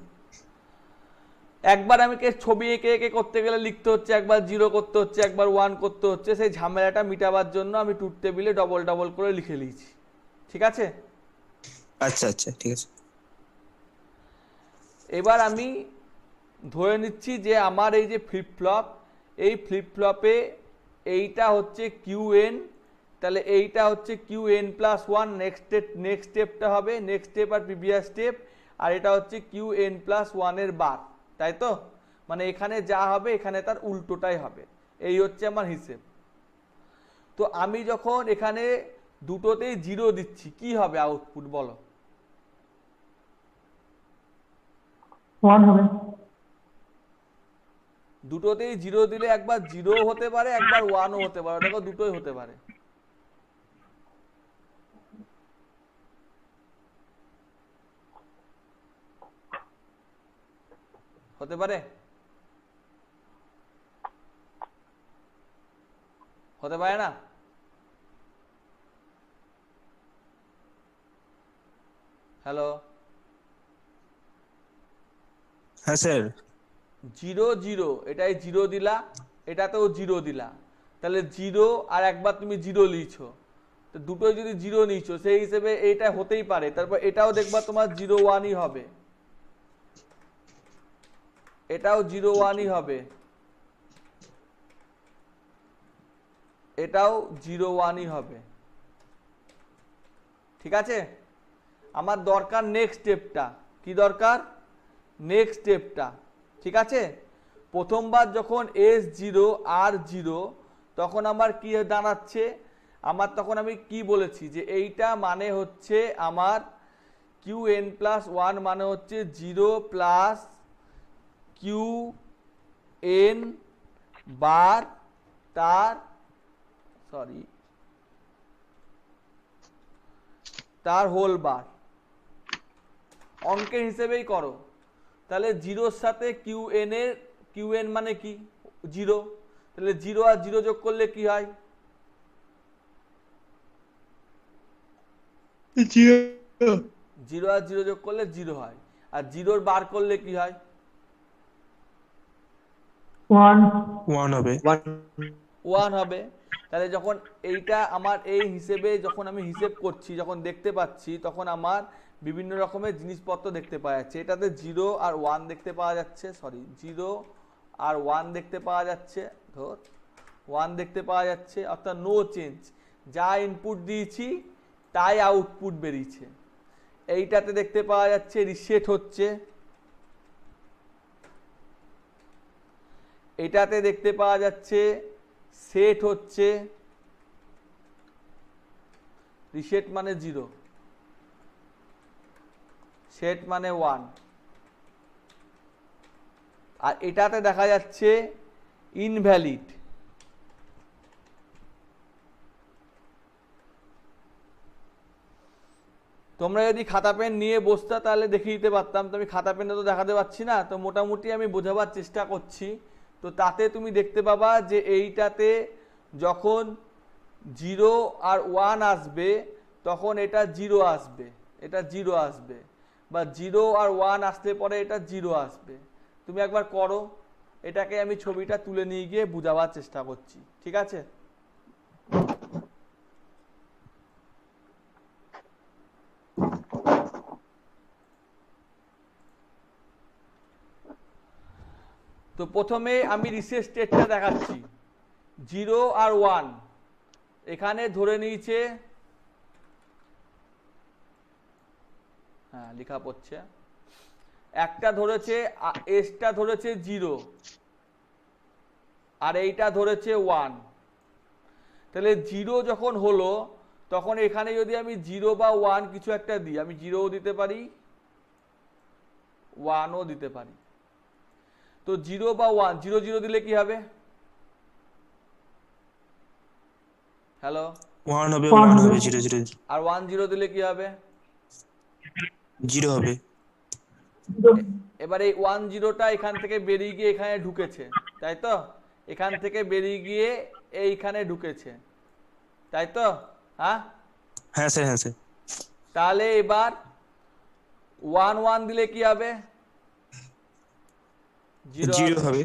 একবার আমি ছবি এঁকে এঁকে করতে গেলে লিখতে হচ্ছে, একবার 0 করতে হচ্ছে, একবার 1 করতে হচ্ছে, সেই ঝামেলাটা মিটাবার জন্য আমি ট্রুথ টেবিলে ডবল ডবল করে লিখে নিয়েছি, ঠিক আছে। আচ্ছা আচ্ছা, ঠিক আছে। এবার আমি ধরে নিচ্ছি যে আমার এই যে ফ্লিপ ফ্লপ, এই ফ্লিপ ফ্লপে এইটা হচ্ছে কিউ এন, তাহলে এইটা হচ্ছে Q N plus one, next স্টেপটা হবে নেক্সট স্টেপ আর প্রিভিয়াস স্টেপ, আর এটা হচ্ছে কিউ এন প্লাস ওয়ানের বার, তাই তো? মানে এখানে যা হবে এখানে তার উল্টোটাই হবে, এই হচ্ছে আমার হিসেব। তো আমি যখন এখানে দুটোতেই 0 দিচ্ছি কি হবে আউটপুট বলো? 1 হবে। দুটোতেই 0 দিলে একবার 0 হতে পারে, একবার 1ও হতে পারে, দেখো দুটোই হতে পারে। হতে পারে? হতে পারে না? হ্যালো? হ্যাঁ স্যার। 0 0, এটাই 0 দিলা, এটাতেও 0 দিলা, তাহলে 0 আর একবার তুমি 0 লিখছো, তো দুটোই যদি 0 নিয়েছো সেই হিসেবে এইটা হতেই পারে। তারপর এটাও দেখবা তোমার 0 1ই হবে, এটাও 0 1ই হবে, এটাও 0 1ই হবে, ঠিক আছে। আমার দরকার নেক্সট স্টেপটা, কি দরকার? নেক্সট স্টেপটা, ঠিক আছে। প্রথমবার যখন S0 R0 তখন আমার কি দাঁড়াচ্ছে, আমার তখন আমি কি বলেছি যে এইটা মানে হচ্ছে আমার কিউ এন প্লাস ওয়ান মানে হচ্ছে 0 প্লাস কিউ এন বার তার হোল বার, অঙ্কের হিসেবেই করো। তাহলে 0-র সাথে কিউ এন মানে কি 0, তাহলে 0 আর 0 যোগ করলে কি হয়? 0 আর 0 যোগ করলে 0 হয়, আর 0-র বার করলে কি হয়? 1 1 হবে। 1 হবে। তাহলে যখন এইটা আমার এই হিসেবে যখন আমি হিসেব করছি, যখন দেখতে পাচ্ছি, তখন আমার বিভিন্ন রকমের জিনিসপত্র দেখতে পাওয়া যাচ্ছে। এটাতে 0 আর 1 দেখতে পাওয়া যাচ্ছে, 0 আর 1 দেখতে পাওয়া যাচ্ছে, 1 দেখতে পাওয়া যাচ্ছে, অর্থাৎ নো চেঞ্জ, যা ইনপুট দিয়েছি তাই আউটপুট বেরিয়েছে। এইটাতে দেখতে পাওয়া যাচ্ছে রিসেট হচ্ছে, এটাতে দেখতে পাওয়া যাচ্ছে সেট হচ্ছে, রিসেট মানে 0, সেট মানে 1, আর এটাতে দেখা যাচ্ছে ইনভ্যালিড। তোমরা যদি খাতা পেন নিয়ে বসতা তাহলে দেখিয়ে দিতে পারতাম, তো আমি খাতা পেনে তো দেখাতে পারছি না, তো মোটামুটি আমি বোঝাবার চেষ্টা করছি। তো তাতে তুমি দেখতে পাবা যে এইটাতে যখন 0 আর 1 আসবে তখন এটা 0 আসবে, এটা 0 আসবে, বা 0 আর 1 আসলে পরে এটা 0 আসবে। তুমি একবার করো, এটাকে আমি ছবিটা তুলে নিয়ে গিয়ে বোঝাবার চেষ্টা করছি, ঠিক আছে। তো প্রথমে আমি রিসেট স্টেটটা দেখাচ্ছি, 0 আর 1 এখানে ধরে নিয়েছে হ্যাঁ লেখা পড়ছে। একটা ধরেছে এসটা ধরেছে 0 আর এইটা ধরেছে 1। তাহলে 0 যখন হলো তখন এখানে যদি আমি 0 বা 1 কিছু একটা দিই, আমি 0ও দিতে পারি 1ও দিতে পারি। তো 0 বা 1, 0 0 দিলে কি হবে? হ্যালো, 1 হবে, 1 1 হবে। হবে, 0 0 আর 1 0 দিলে কি হবে? 0 হবে। এবার এই 1 0টা এখান থেকে বেরিয়ে গিয়ে এখানে ঢুকেছে, তাই তো? এখান থেকে বেরিয়ে গিয়ে এইখানে ঢুকেছে, তাই তো? হ্যাঁ, হ্যাঁ স্যার, হ্যাঁ স্যার। তাহলে এবার 1 1 দিলে কি হবে? 0 0 হবে। হবে।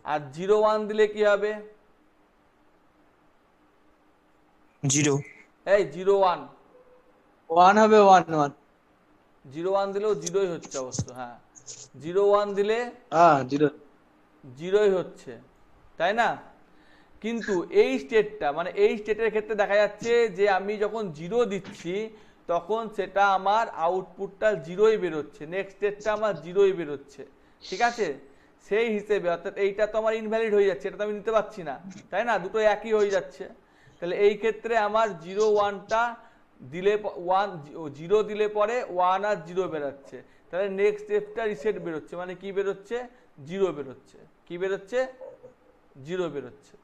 আর 0 1 দিলে কি হবে? 0। এই 0 1, 1 হবে, 1 1। 0 1 দিলেও 0ই হচ্ছে অবশ্য। হ্যাঁ, 0 1 দিলে হ্যাঁ 0। 0ই হচ্ছে, তাই না? কিন্তু এই স্টেটটা, মানে এই স্টেটের ক্ষেত্রে দেখা যাচ্ছে যে আমি যখন 0 দিচ্ছি তখন সেটা আমার আউটপুটটা 0ই বেরোচ্ছে, নেক্সট স্টেটটা আমার 0ই বেরোচ্ছে, ঠিক আছে? সেই হিসেবে অর্থাৎ এইটা তো আমার ইনভ্যালিড হয়ে যাচ্ছে, এটা তো আমি নিতে পারছি না, তাই না? দুটো একই হয়ে যাচ্ছে। তাহলে এই ক্ষেত্রে আমার 0 1টা দিলে 0 দিলে পরে 1 আর 0 বেরোচ্ছে, তাহলে নেক্সট স্টেপটা রিসেট বেরোচ্ছে, মানে কি বেরোচ্ছে? 0 বেরোচ্ছে। কি বেরোচ্ছে? 0 বেরোচ্ছে।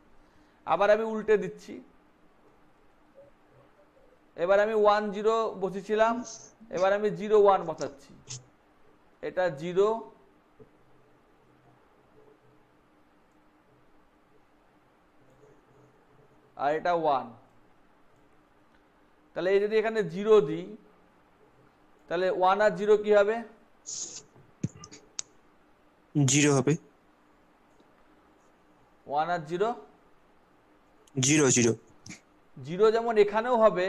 আবার আমি উল্টে দিচ্ছি, এবার আমি 1 0 বসেছিলাম, এবার আমি 0 1 বসাচ্ছি। এটা 0 আর এটা 1। তাহলে এই যদি এখানে 0 দিই তাহলে 1 আর 0 কি হবে? 0 হবে। 1 আর 0 0 0। 0 যেমন এখানেও হবে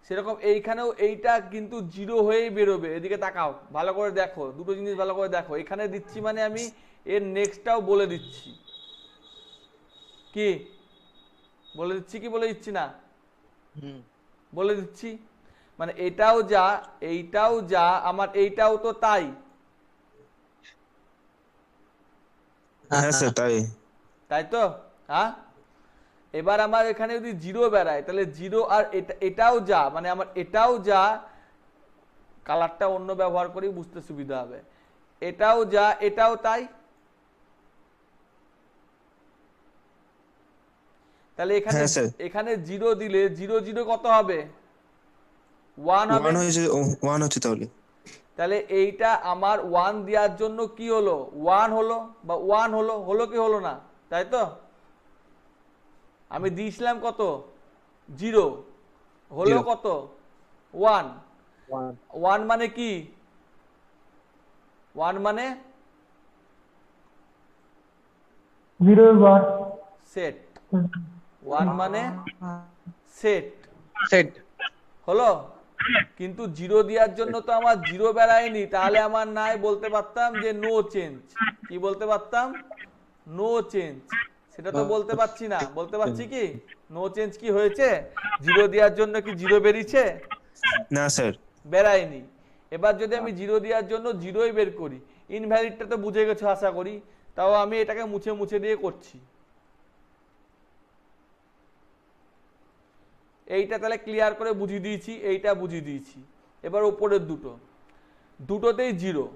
সেরকম এইখানেও এইটা কিন্তু 0 হয়েই বেরোবে। এদিকে তাকাও, ভালো করে দেখো, দুটো জিনিস ভালো করে দেখো। এখানে দিচ্ছি মানে আমি এর নেক্সটটাও বলে দিচ্ছি। কি বলে দিচ্ছি? কি বলে দিচ্ছি না? হুম। বলে দিচ্ছি, মানে এটাও যা এইটাও যা আমার এইটাও তো তাই, হ্যাঁ স্যার, তাই। তাই তো? হ্যাঁ, এবার আমার এখানে যদি 0 বেড়ায় তাহলে 0 আর এটাও যা, মানে আমার এটাও যা, কালারটা অন্য ব্যবহার করেই বুঝতে সুবিধা হবে। এটাও যা এটাও তাই। তাহলে এখানে হ্যাঁ স্যার। এখানে 0 দিলে 0 0 কত হবে? 1 হবে। 1 হয়েছে, 1 হচ্ছে তাহলে। তাহলে এইটা আমার 1 দেওয়ার জন্য কি হলো? 1 হলো, বা 1 হলো, হলো কি হলো না? তাই তো? আমি দিয়েছিলাম কত? 0, হলো 0। কত? 1। 1 1 মানে কি? 1 মানে 0 বার সেট। 1 মানে সেট, সেট। হলো? কিন্তু 0 দেওয়ার জন্য তো আমার 0 বেড়ায়নি, তাহলে আমার নাই বলতে পারতাম যে নো চেঞ্জ। কি বলতে পারতাম? No change. সেটা তো বলতে পারছি না। বলতে পারছি কি নো চেঞ্জ কি হয়েছে? 0 দেওয়ার জন্য কি 0 বেরিয়েছে? না স্যার। বেরায়নি। এবার যদি আমি 0 দেওয়ার জন্য 0ই বের করি, ইনভ্যালিডটা তো বুঝে গেছো আশা করি, তাও আমি এটাকে মুছে মুছে দিয়ে করছি। এইটা তাহলে ক্লিয়ার করে বুঝিয়ে দিয়েছি, এইটা বুঝিয়ে দিয়েছি। এবার উপরের দুটোতেই 0,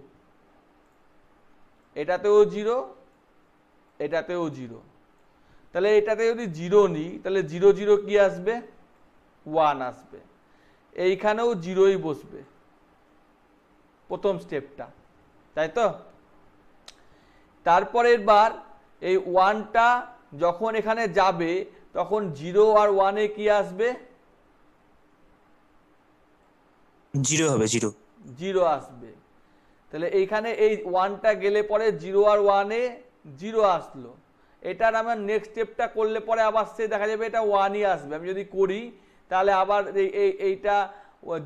এটাতেও 0, এটাতেও 0। তাহলে এটাতে যদি 0 নিই তাহলে 0 0 কি আসবে? 1 আসবে। এইখানেও 0ই বসবে প্রথম স্টেপটা, তাই তো? তারপরের বার এই 1টা যখন এখানে যাবে তখন 0 আর 1-এ কি আসবে? 0 হবে, 0। 0 আসবে। তাহলে এইখানে এই 1টা গেলে পরে 0 আর 1-এ 0 আসলো। এটার আমার নেক্সট স্টেপটা করলে পরে আবার সে দেখা যাবে এটা 1ই আসবে। আমি যদি করি তাহলে আবার এইটা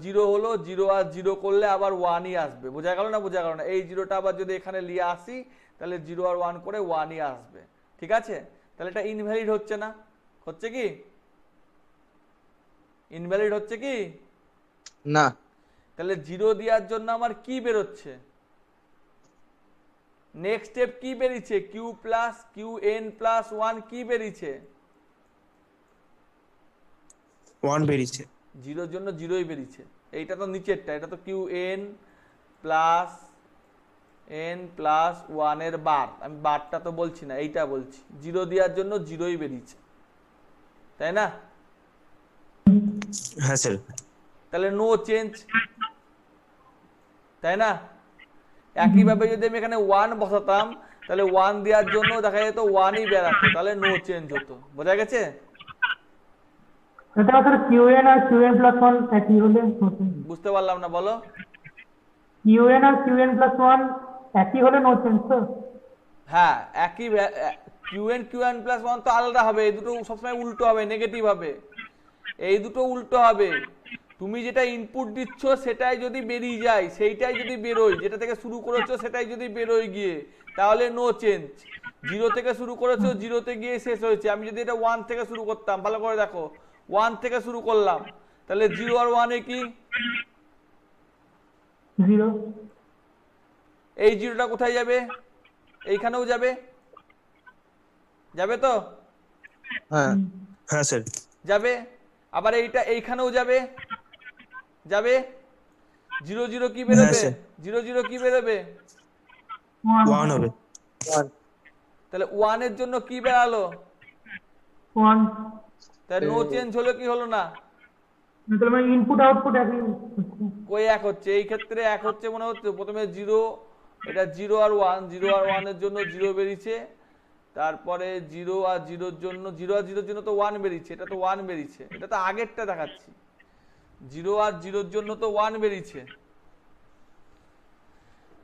0 হলো, 0 আর 0 করলে আবার 1ই আসবে। বোঝা গেল না? বোঝা গেল না? এই 0টা আবার যদি এখানে নিয়ে আসি তাহলে 0 আর 1 করে 1ই আসবে, ঠিক আছে? তাহলে এটা ইনভ্যালিড হচ্ছে না? হচ্ছে কি? ইনভ্যালিড হচ্ছে কি? না। তাহলে 0 দেওয়ার জন্য আমার কি বেরোচ্ছে? নেক্সট স্টেপ কি বেরিয়েছে? Q plus Q N plus 1 কি বেরিয়েছে? 1 বেরিয়েছে। 0 জন্য 0ই বেরিয়েছে। এইটা তো নিচেরটা, এটা তো কিউ এন প্লাস 1 এর বার। আমি বারটা তো বলছি না, এইটা বলছি। 0 দেওয়ার জন্য 0ই বেরিয়েছে, তাই না? হ্যাঁ স্যার। তাহলে নো চেঞ্জ, তাই না? একইভাবে যদি আমি এখানে 1 বসাতাম, তাহলে 1 দেওয়ার জন্য দেখা যেত 1ই বেরাতো, তাহলে নো চেঞ্জ হতো। বোঝা গেছে? এটা স্যার কিউএন আর কিউএন প্লাস ওয়ান একই হলে বুঝতে পারলাম না, বলো। কিউএন আর কিউএন প্লাস ওয়ান একই হলে নো চেঞ্জ তো? হ্যাঁ, একই কিউএন প্লাস 1 তো আলাদা হবে, এই দুটো সবসময় উল্টো হবে, নেগেটিভ হবে। এই দুটো উল্টো হবে। তুমি যেটা ইনপুট দিচ্ছ সেটাই যদি বেরিয়ে যায়, সেইটাই যদি বেরোয়, যেটা থেকে শুরু করেছো সেটাই যদি বেরোয় গিয়ে, তাহলে নো চেঞ্জ। 0 থেকে শুরু করেছো, 0তে গিয়ে শেষ হয়েছে। আমি যদি এটা 1 থেকে শুরু করতাম, ভালো করে দেখো, 1 থেকে শুরু করলাম, তাহলে 0 আর 1 এ কি? 0। এই 0টা কোথায় যাবে? এইখানেও যাবে, যাবে তো? হ্যাঁ হ্যাঁ স্যার। যাবে। আবার এইটা এইখানেও যাবে, যাবে। 0 0 কি বেরোবে? স্যার। 0 0 কি বেরোবে? 1 হবে। 1 তাহলে 1 এর জন্য কি বেরালো? 1। তাহলে নো চেঞ্জ হলো কি হলো না? তাহলে মানে ইনপুট আউটপুট একই হচ্ছে। কই এক হচ্ছে? এই ক্ষেত্রে এক হচ্ছে মনে হচ্ছে। প্রথমে 0, এটা 0 আর 1, 0 আর 1 এর জন্য 0 বেরিয়েছে। তারপরে 0 আর 0 এর জন্য 0 আর 0 এর জন্য তো 1 বেরিয়েছে, এটা তো 1 বেরিয়েছে। এটা তো আগেরটা দেখাচ্ছি। 0 আর 0 এর জন্য তো 1 বেরিয়েছে।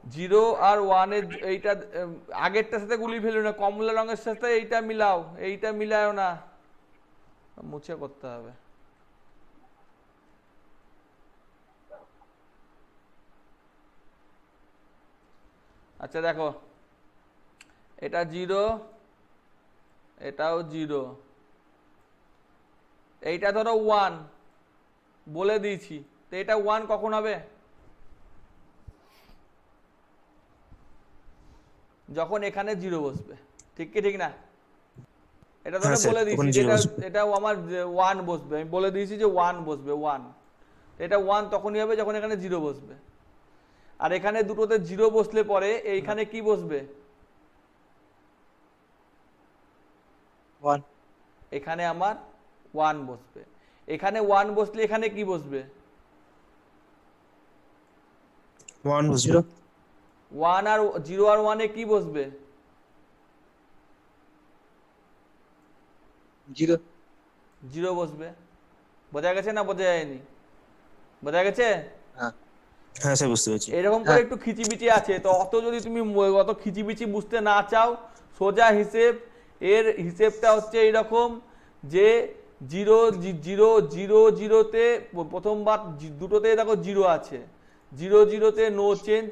0 আর 1 এর এইটা আগেরটার সাথে গুলি ফেলো না, কমলা রঙের সাথে এইটা মিলাও, এইটা মিলায়ও না, মুছে করতে হবে। আচ্ছা দেখো, এটা 0, এটাও 0, এইটা ধরো 1 বলে দিয়েছি, তো এটা 1 কখন হবে? যখন এখানে 0 বসবে। ঠিক কি ঠিক না? এটা ধরো হ্যাঁ স্যার, বলে দিয়েছি তখন যে 0 বসবে। এটাও আমার 1 বসবে, আমি বলে দিয়েছি যে 1 বসবে, 1। এটা 1 তখনই হবে যখন এখানে 0 বসবে। আর এখানে দুটোতে 0 বসলে পরে এইখানে কি বসবে? 1 এখানে আমার 1 বসবে। এখানে 1 বসলে এখানে কি বসবে? 1 বসবে। 1 আর 0 আর 1 এ কি বসবে? 0 0 বসবে। বোঝা গেছে না বোঝা যায়নি? বোঝা গেছে? হ্যাঁ হ্যাঁ স্যার, বুঝতে পেরেছি। এরকম করে একটু খিচিবিচি আছে, তো অত যদি তুমি অত খিচিবিচি বুঝতে না চাও, সোজা হিসেব, এর হিসেবটা হচ্ছে এইরকম যে 0 0 0 0তে প্রথমবার দুটোতে দেখো 0 আছে, 0 0তে নো চেঞ্জ।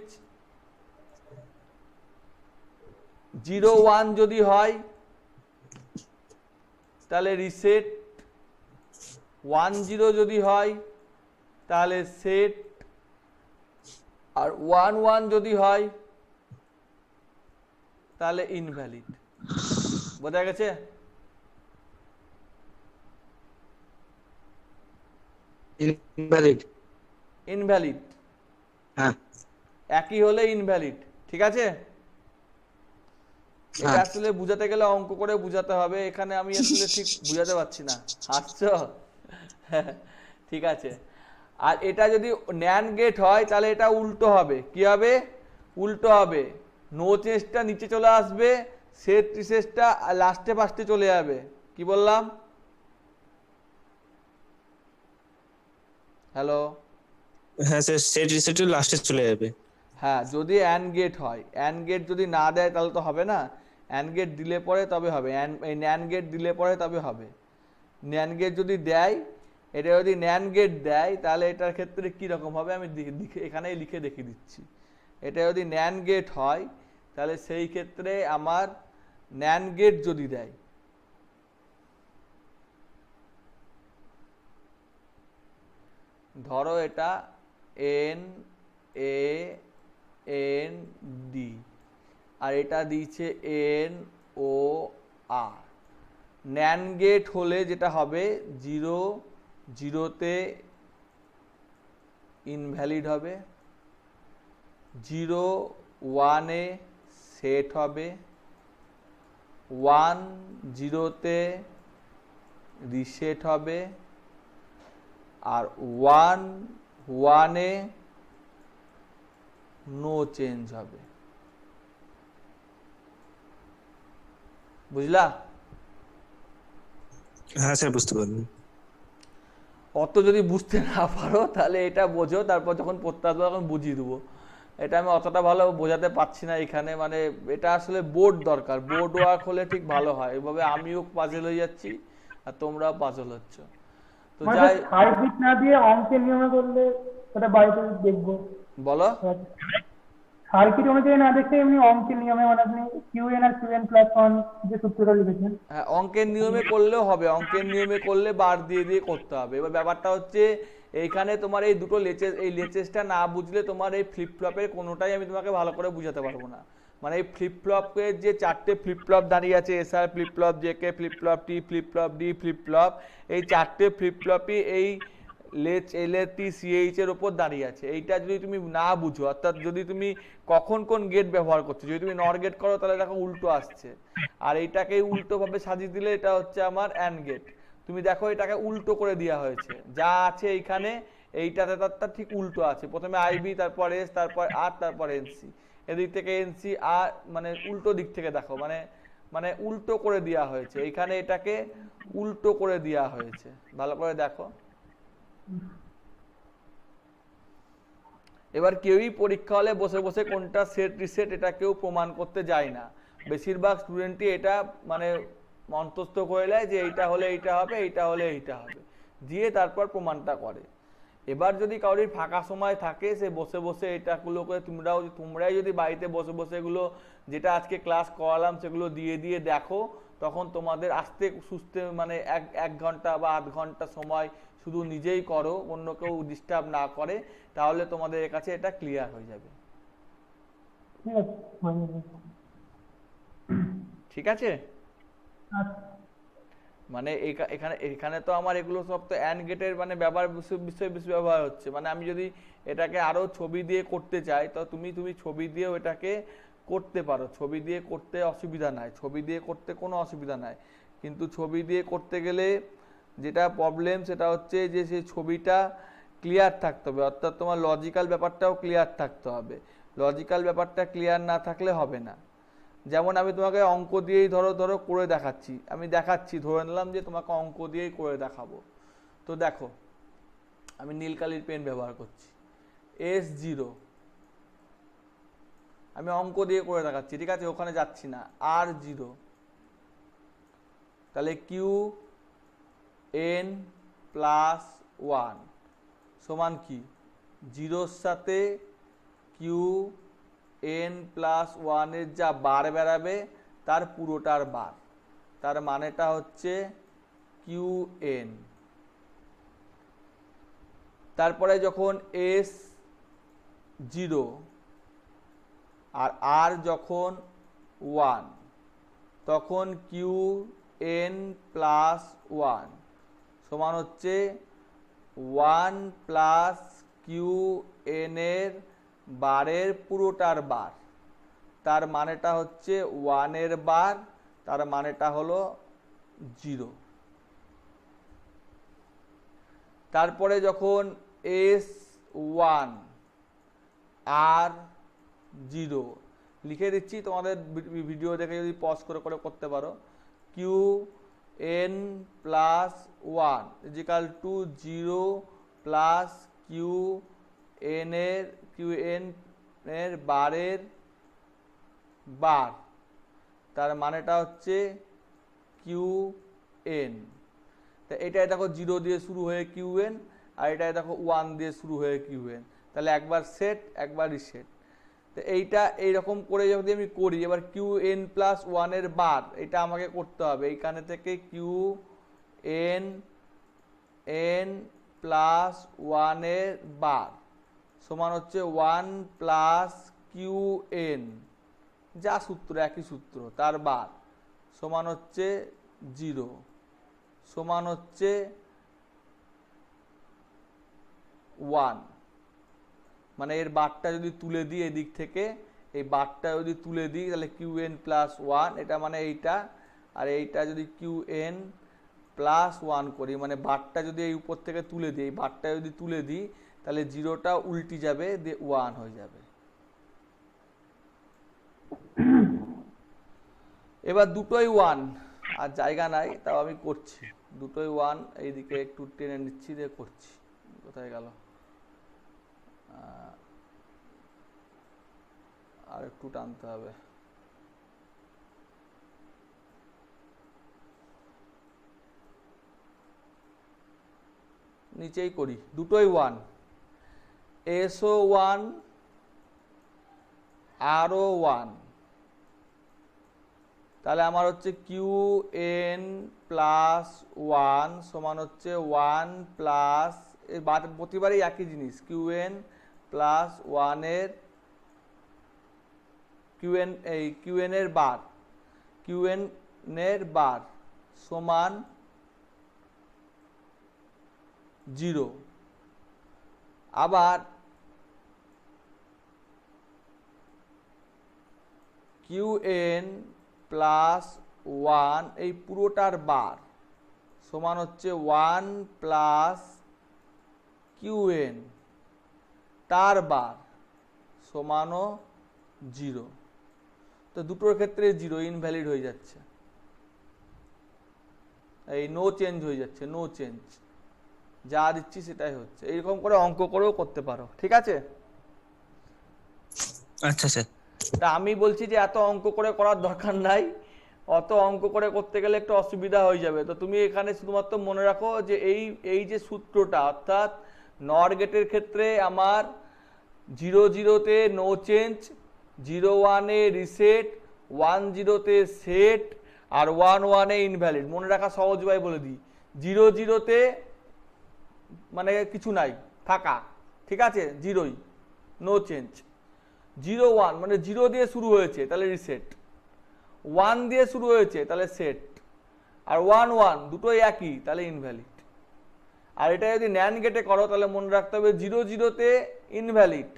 0 1 যদি হয় তাহলে রিসেট, 1 0 যদি হয় তাহলে সেট, আর 1 1 যদি হয় তাহলে ইনভ্যালিড। বোঝা গেছে? ইনভ্যালিড ইনভ্যালিড, হ্যাঁ একই হলে ইনভ্যালিড। ঠিক আছে? এটা হ্যাঁ। আসলে বুঝাতে গেলে অঙ্ক করে বুঝাতে হবে, এখানে আমি আসলে ঠিক বুঝাতে পারছি না। হাসছো? ঠিক আছে। আর এটা যদি ন্যান্ড গেট হয় তাহলে এটা উল্টো হবে। কি হবে? উল্টো হবে। নো চেঞ্জটা নিচে চলে আসবে, সেট রিসেটটা লাস্টে ফার্স্টে চলে যাবে। কি বললাম? হ্যালো? হ্যাঁ স্যার, সেট রিসেট লাস্টে চলে যাবে। হ্যাঁ, যদি অ্যান্ড গেট হয়। অ্যান্ড গেট যদি না দেয় তাহলে তো হবে না। অ্যান্ড গেট দিলে পরে তবে হবে, এই ন্যান্ড গেট দিলে পরে তবে হবে। ন্যান্ড গেট যদি দেয়, এটা যদি ন্যান্ড গেট দেয় তাহলে এটার ক্ষেত্রে কি রকম হবে আমি এখানেই লিখে দেখিয়ে দিচ্ছি। এটা যদি ন্যান্ড গেট হয় তাহলে সেই ক্ষেত্রে আমার ন্যান্ড গেট যদি দেয়, ধরো এটা এন এ এন ডি, আর এটা দিয়েছে এন ও আর। ন্যান গেট হলে যেটা হবে 0 0-তে ইনভ্যালিড হবে, 0 1-এ সেট হবে, 1 0-তে রিসেট হবে, আর 1 1-এ নো চেঞ্জ হবে। বুঝলা? হ্যাঁ স্যার বুঝতে পারলাম। অত যদি বুঝতে না পারো তাহলে এটা বোঝো, তারপর যখন পড়তে আসবো তখন বুঝিয়ে দেবো। এটা আমি অতটা ভালো বোঝাতে পারছি না এখানে, মানে এটা আসলে বোর্ড দরকার, বোর্ড ওয়ার্ক হলে ঠিক ভালো হয়। এভাবে আমিও পাজল হয়ে যাচ্ছি আর তোমরাও পাজল হচ্ছ। তো মানে যাই সার্কিট না দিয়ে অঙ্কের নিয়মে করলে ওটা বাড়িতে দেখবো। বলো। সার্কিট অনুযায়ী না দেখে এমনি অঙ্কের নিয়মে মানে আপনি কিউএন আর কিউএন প্লাস ওয়ান যে সূত্রটা লিখেছেন। হ্যাঁ, অঙ্কের নিয়মে করলেও হবে, অঙ্কের নিয়মে করলে বার দিয়ে দিয়ে করতে হবে। এবার ব্যাপারটা হচ্ছে এইখানে তোমার এই দুটো লেচেস, এই লেচেসটা না বুঝলে তোমার এই ফ্লিপ ফ্লপের কোনোটাই আমি তোমাকে ভালো করে বুঝাতে পারবো না। মানে এই ফ্লিপ ফ্লপের যে 4টে ফ্লিপ ফ্লপ দাঁড়িয়ে আছে, SR flip flop, JK flip flop, T flip flop, D flip flop, এই 4টে ফ্লিপ ফ্লপই এই লেচ এল এর টি সিএইচ এর উপর দাঁড়িয়ে আছে। এইটা যদি তুমি না বুঝো, অর্থাৎ যদি তুমি কখন কোন গেট ব্যবহার করছো, যদি তুমি নর গেট করো তাহলে দেখো উল্টো আসছে, আর এইটাকে উল্টো ভাবে সাজিয়ে দিলে এটা হচ্ছে আমার অ্যান্ড গেট। তুমি দেখো এটাকে উল্টো করে দেওয়া হয়েছে, যা আছে এইখানে এইটাতে তার ঠিক উল্টো আছে। প্রথমে আইবি, তারপর এস, তারপর আর, তারপর এনসি। এদিক থেকে এনসি আর, মানে উল্টো দিক থেকে দেখো, মানে মানে উল্টো করে দেওয়া হয়েছে এইখানে, এটাকে উল্টো করে দেওয়া হয়েছে। ভালো করে দেখো। এবার কেউই পরীক্ষা হলে বসে বসে কোনটা সেট রিসেট এটা কেউ প্রমাণ করতে যায় না। বেশিরভাগ স্টুডেন্টই এটা মানে মন্তস্থ করে নেয় যে এইটা হলে এইটা হবে, এইটা হলে এইটা হবে, দিয়ে তারপর প্রমাণটা করে। এবার যদি কারোর ফাঁকা সময় থাকে, সে বসে বসে এটাগুলো করে তোমরাই যদি বাড়িতে বসে বসে এগুলো যেটা আজকে ক্লাস করালাম সেগুলো দিয়ে দিয়ে দেখো, তখন তোমাদের আস্তে সুস্থে মানে এক ঘন্টা বা আধ ঘন্টা সময় শুধু নিজেই করো, অন্য কেউ ডিস্টার্ব না করে, তাহলে তোমাদের কাছে এটা ক্লিয়ার হয়ে যাবে। ঠিক আছে, হয়ে যাবে। ঠিক আছে? আচ্ছা। মানে এখানে এখানে তো আমার এগুলো সব তো অ্যান্ড গেটের মানে বিষয় ব্যবহার হচ্ছে। মানে আমি যদি এটাকে আরো ছবি দিয়ে করতে চাই, তো তুমি ছবি দিয়েও এটাকে করতে পারো, ছবি দিয়ে করতে অসুবিধা নাই, ছবি দিয়ে করতে কোনো অসুবিধা নাই। কিন্তু ছবি দিয়ে করতে গেলে যেটা প্রবলেম সেটা হচ্ছে যে সেই ছবিটা ক্লিয়ার থাকতে হবে, অর্থাৎ তোমার লজিক্যাল ব্যাপারটাও ক্লিয়ার থাকতে হবে। লজিক্যাল ব্যাপারটা ক্লিয়ার না থাকলে হবে না। যেমন আমি তোমাকে অঙ্ক দিয়েই ধরো ধরো করে দেখাচ্ছি, আমি দেখাচ্ছি, ধরে নিলাম যে তোমাকে অঙ্ক দিয়েই করে দেখাবো। তো দেখো আমি নীল কালির পেন ব্যবহার করছি, S0, আমি অঙ্ক দিয়ে করে দেখাচ্ছি, ঠিক আছে, ওখানে যাচ্ছি না। R0, তাহলে QN+1 সমান কি, 0-র সাথে QN+1 এর যা বার বেরাবে তার পুরোটার বার, তার মানেটা হচ্ছে QN। তারপরে যখন S0 আর R যখন 1, তখন QN+1 সমান হচ্ছে 1 প্লাস QN এর বারের পুরোটার বার, তার মানেটা হচ্ছে 1 এর বার, তার মানেটা হলো 0। তারপরে যখন S1 R0 লিখে দিচ্ছি, তোমাদের ভিডিও দেখে যদি পজ করে করে করতে পারো, QN+1 is equal two 0 plus QN এর বারের বার, তার মানেটা হচ্ছে QN। তা এটাই দেখো 0 দিয়ে শুরু হয়ে QN, আর এটাই দেখো 1 দিয়ে শুরু হয়ে QN, তাহলে একবার সেট একবার রিসেট। তো এইটা এইরকম করে যদি আমি করি, এবার QN+1 এর বার এটা আমাকে করতে হবে, এইখানে থেকে QN+1 এর বার সমান হচ্ছে 1 প্লাস কিউ এন, যা সূত্র একই সূত্র, তার বার সমান হচ্ছে 0, সমান হচ্ছে 1। মানে এর বারটা যদি তুলে দিই এদিক থেকে, এই বারটা যদি তুলে দিই তাহলে কিউ এন প্লাস 1, এটা মানে এইটা, আর এইটা যদি কিউ এন প্লাস 1 করি, মানে বারটা যদি এই উপর থেকে তুলে দিই, এই বারটা যদি তুলে দিই তাহলে 0টা উল্টি যাবে, দিয়ে 1 হয়ে যাবে। এবার দুটোই 1, আর জায়গা নাই, তাও আমি করছি। দুটোই 1, এইদিকে একটু টেনে নিচ্ছি, দিয়ে করছি। কোথায় গেল? আর একটু টানতে হবে। নিচেই করি, দুটোই 1, এসও 1 আরও 1, তাহলে আমার হচ্ছে কিউ এন প্লাস 1 সমান হচ্ছে 1 প্লাস, প্রতিবারই একই জিনিস, কিউ এন প্লাস 1 এর কিউ এন এর বার, কিউ এন এর বার সমান 0। আবার কিউ এন প্লাস 1 এই পুরোটার বার সমান হচ্ছে 1 প্লাস কিউ এন তার বার সমানও 0। তো দুটোর ক্ষেত্রে 0 ইনভ্যালিড হয়ে যাচ্ছে, এই নো চেঞ্জ হয়ে যাচ্ছে, নো চেঞ্জ, যা দিচ্ছি সেটাই হচ্ছে। এইরকম করে অঙ্ক করেও করতে পারো, ঠিক আছে? আচ্ছা স্যার। তা আমি বলছি যে এত অঙ্ক করে করার দরকার নাই, অত অঙ্ক করে করতে গেলে একটু অসুবিধা হয়ে যাবে। তো তুমি এখানে শুধুমাত্র মনে রাখো যে এই যে সূত্রটা, অর্থাৎ নর গেটের ক্ষেত্রে আমার 0 0-তে নো চেঞ্জ, 0 1-এ রিসেট, 1 0-তে সেট, আর 1 1-এ ইনভ্যালিড। মনে রাখা সহজ ভাবে বলে দিই, 0 0-তে মানে কিছু নাই, ফাঁকা, ঠিক আছে, 0ই, নো চেঞ্জ। 0 1 মানে 0 দিয়ে শুরু হয়েছে তাহলে রিসেট, 1 দিয়ে শুরু হয়েছে তাহলে সেট, আর 1 1 দুটোই একই তাহলে ইনভ্যালিড। আর এটা যদি ন্যান্ড গেটে করো তাহলে মনে রাখতে হবে 0 0-তে ইনভ্যালিড,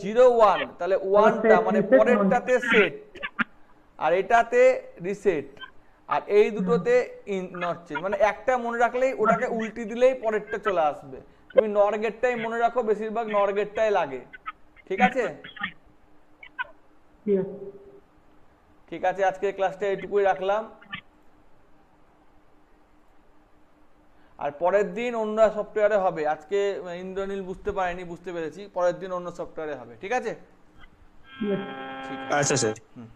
0 1 তাহলে 1টা মানে পরেরটাতে সেট, আর এটাতে রিসেট, আর এই দুটোতে নট চেঞ্জ। মানে একটা মনে রাখলেই ওটাকে উল্টি দিলেই পরেরটা চলে আসবে। তুমি নর গেটটাই মনে রাখো, বেশিরভাগ নর গেটটাই লাগে, ঠিক আছে? ঠিক আছে, আজকে ক্লাসটা এইটুকুই রাখলাম, আর পরের দিন অন্য সফটওয়্যারে হবে। আজকে ইন্দ্রনীল বুঝতে পারেনি, বুঝতে পেরেছি, পরের দিন অন্য সফটওয়্যারে হবে, ঠিক আছে? আচ্ছা স্যার। হুম।